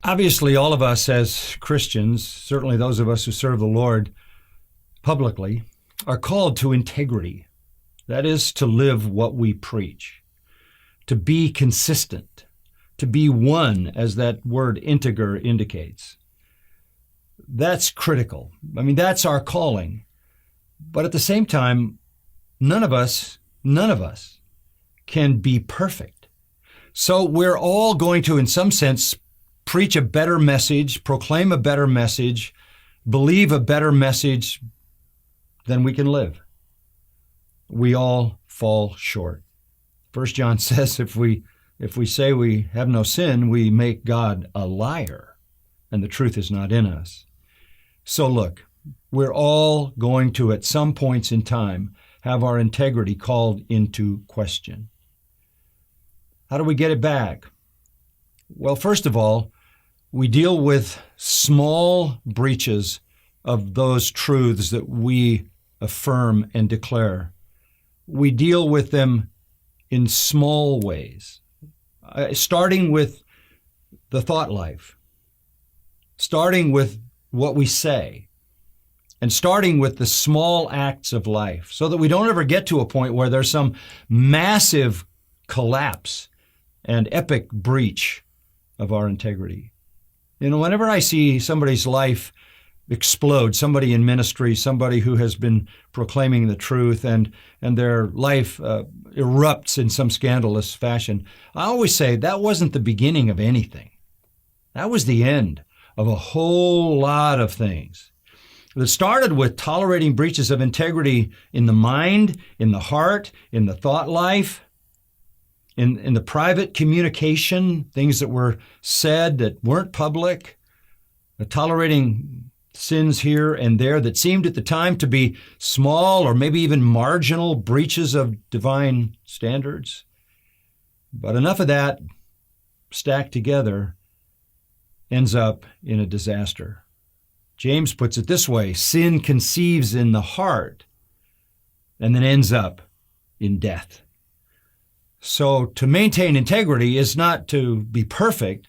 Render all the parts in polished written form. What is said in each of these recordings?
Obviously, all of us as Christians, certainly those of us who serve the Lord publicly, are called to integrity. That is, to live what we preach, to be consistent, to be one, as that word integer indicates. That's critical. I mean, that's our calling. But at the same time, none of us can be perfect. So we're all going to, in some sense, preach a better message, proclaim a better message, believe a better message than we can live. We all fall short. 1 John says if we say we have no sin, we make God a liar, and the truth is not in us. So look, we're all going to, at some points in time, have our integrity called into question. How do we get it back? Well, first of all, we deal with small breaches of those truths that we affirm and declare. We deal with them in small ways, starting with the thought life, starting with what we say, and starting with the small acts of life, so that we don't ever get to a point where there's some massive collapse and epic breach of our integrity. You know, whenever I see somebody's life explode, somebody in ministry, somebody who has been proclaiming the truth, and their life erupts in some scandalous fashion, I always say that wasn't the beginning of anything. That was the end of a whole lot of things. It started with tolerating breaches of integrity in the mind, in the heart, in the thought life, in the private communication, things that were said that weren't public, tolerating sins here and there that seemed at the time to be small or maybe even marginal breaches of divine standards. But enough of that stacked together ends up in a disaster. James puts it this way: sin conceives in the heart and then ends up in death. So to maintain integrity is not to be perfect,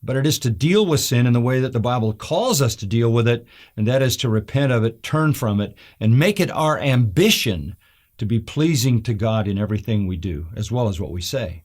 but it is to deal with sin in the way that the Bible calls us to deal with it, and that is to repent of it, turn from it, and make it our ambition to be pleasing to God in everything we do, as well as what we say.